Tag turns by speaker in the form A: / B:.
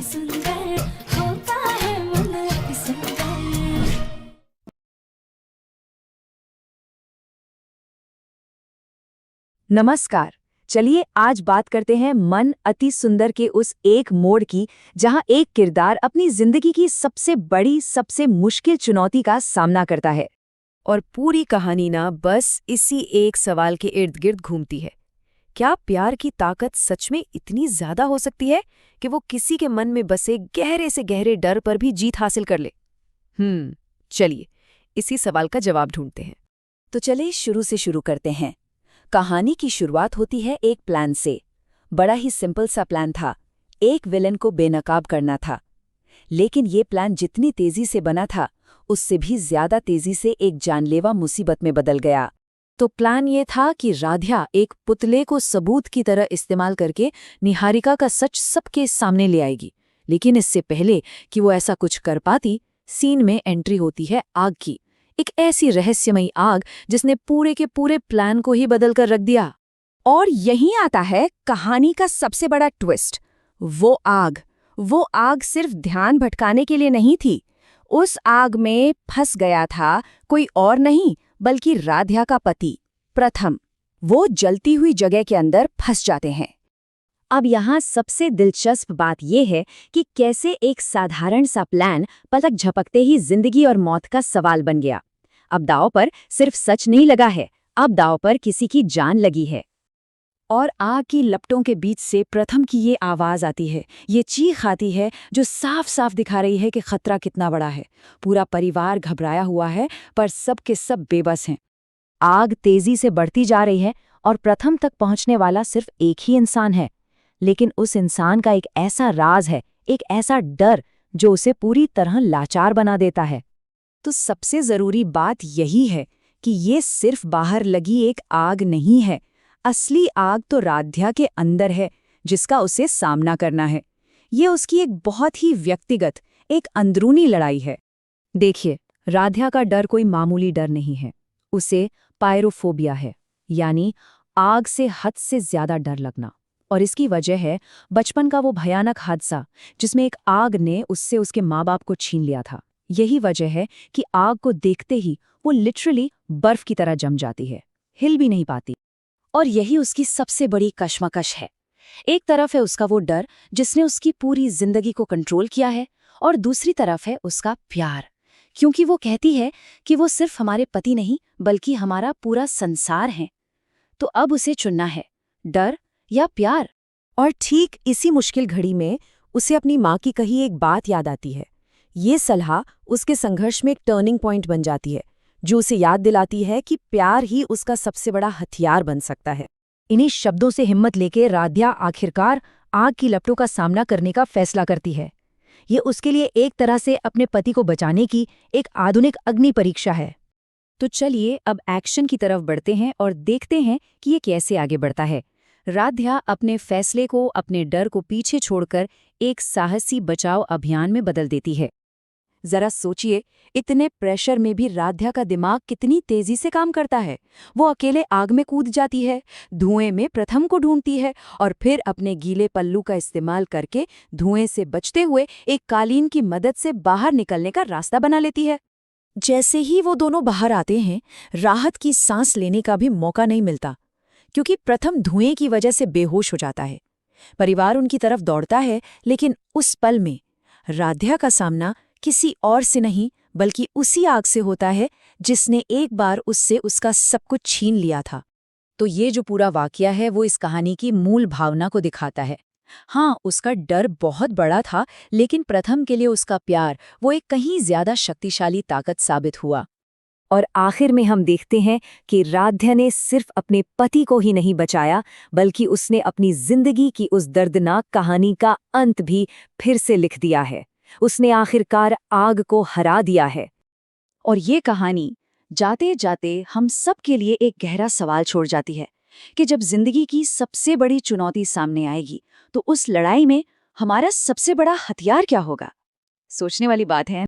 A: सुंदर होता है मन अति सुंदर।
B: नमस्कार। चलिए आज बात करते हैं मन अति सुंदर के उस एक मोड़ की जहां एक किरदार अपनी जिंदगी की सबसे बड़ी सबसे मुश्किल चुनौती का सामना करता है। और पूरी कहानी ना बस इसी एक सवाल के इर्द गिर्द घूमती है। क्या प्यार की ताकत सच में इतनी ज्यादा हो सकती है कि वो किसी के मन में बसे गहरे से गहरे डर पर भी जीत हासिल कर ले? चलिए इसी सवाल का जवाब ढूंढते हैं। तो चलिए शुरू से शुरू करते हैं। कहानी की शुरुआत होती है एक प्लान से। बड़ा ही सिंपल सा प्लान था। एक विलन को बेनकाब करना था। लेकिन ये प्लान जितनी तेजी से बना था, उससे भी ज्यादा तेजी से एक जानलेवा मुसीबत में बदल गया। तो प्लान ये था कि राधिया एक पुतले को सबूत की तरह इस्तेमाल करके निहारिका का सच सबके सामने ले आएगी। लेकिन इससे पहले कि वो ऐसा कुछ कर पाती, सीन में एंट्री होती है आग की। एक ऐसी रहस्यमयी आग जिसने पूरे के पूरे प्लान को ही बदल कर रख दिया। और यहीं आता है कहानी का सबसे बड़ा ट्विस्ट। वो आग सिर्फ ध्यान भटकाने के लिए नहीं थी। उस आग में फंस गया था कोई और नहीं बल्कि राधिया का पति प्रथम। वो जलती हुई जगह के अंदर फंस जाते हैं। अब यहाँ सबसे दिलचस्प बात यह है कि कैसे एक साधारण सा प्लान पलक झपकते ही जिंदगी और मौत का सवाल बन गया। अब दांव पर सिर्फ सच नहीं लगा है, अब दांव पर किसी की जान लगी है। और आग की लपटों के बीच से प्रथम की ये आवाज आती है, ये चीख आती है जो साफ साफ दिखा रही है कि खतरा कितना बड़ा है। पूरा परिवार घबराया हुआ है, पर सब के सब बेबस हैं। आग तेजी से बढ़ती जा रही है और प्रथम तक पहुंचने वाला सिर्फ एक ही इंसान है। लेकिन उस इंसान का एक ऐसा राज है, एक ऐसा डर जो उसे पूरी तरह लाचार बना देता है। तो सबसे जरूरी बात यही है कि ये सिर्फ बाहर लगी एक आग नहीं है। असली आग तो राधिया के अंदर है, जिसका उसे सामना करना है। ये उसकी एक बहुत ही व्यक्तिगत, एक अंदरूनी लड़ाई है। देखिए, राधिया का डर कोई मामूली डर नहीं है। उसे पायरोफोबिया है, यानी आग से हद से ज्यादा डर लगना। और इसकी वजह है बचपन का वो भयानक हादसा जिसमें एक आग ने उससे उसके माँ बाप को छीन लिया था। यही वजह है कि आग को देखते ही वो लिटरली बर्फ की तरह जम जाती है, हिल भी नहीं पाती। और यही उसकी सबसे बड़ी कश्मकश है। एक तरफ है उसका वो डर जिसने उसकी पूरी जिंदगी को कंट्रोल किया है, और दूसरी तरफ है उसका प्यार, क्योंकि वो कहती है कि वो सिर्फ हमारे पति नहीं बल्कि हमारा पूरा संसार है। तो अब उसे चुनना है, डर या प्यार। और ठीक इसी मुश्किल घड़ी में उसे अपनी माँ की कही एक बात याद आती है। ये सलाह उसके संघर्ष में एक टर्निंग पॉइंट बन जाती है, जो उसे याद दिलाती है कि प्यार ही उसका सबसे बड़ा हथियार बन सकता है। इन्हीं शब्दों से हिम्मत लेके राधिया आखिरकार आग की लपटों का सामना करने का फैसला करती है। ये उसके लिए एक तरह से अपने पति को बचाने की एक आधुनिक अग्नि परीक्षा है। तो चलिए अब एक्शन की तरफ बढ़ते हैं और देखते हैं कि ये कैसे आगे बढ़ता है। राधिया अपने फैसले को, अपने डर को पीछे छोड़कर एक साहसी बचाव अभियान में बदल देती है। जरा सोचिए, इतने प्रेशर में भी राधिया का दिमाग कितनी तेजी से काम करता है। वो अकेले आग में कूद जाती है, धुएं में प्रथम को ढूंढती है और फिर अपने गीले पल्लू का इस्तेमाल करके धुएं से बचते हुए एक कालीन की मदद से बाहर निकलने का रास्ता बना लेती है। जैसे ही वो दोनों बाहर आते हैं, राहत की सांस लेने का भी मौका नहीं मिलता, क्योंकि प्रथम धुएं की वजह से बेहोश हो जाता है। परिवार उनकी तरफ दौड़ता है, लेकिन उस पल में राधिया का सामना किसी और से नहीं बल्कि उसी आग से होता है जिसने एक बार उससे उसका सब कुछ छीन लिया था। तो ये जो पूरा वाकया है वो इस कहानी की मूल भावना को दिखाता है। हाँ, उसका डर बहुत बड़ा था, लेकिन प्रथम के लिए उसका प्यार वो एक कहीं ज्यादा शक्तिशाली ताकत साबित हुआ। और आखिर में हम देखते हैं कि राधिया ने सिर्फ अपने पति को ही नहीं बचाया, बल्कि उसने अपनी जिंदगी की उस दर्दनाक कहानी का अंत भी फिर से लिख दिया है। उसने आखिरकार आग को हरा दिया है। और ये कहानी जाते जाते हम सब के लिए एक गहरा सवाल छोड़ जाती है कि जब जिंदगी की सबसे बड़ी चुनौती सामने आएगी, तो उस लड़ाई में हमारा सबसे बड़ा हथियार क्या होगा? सोचने वाली बात है।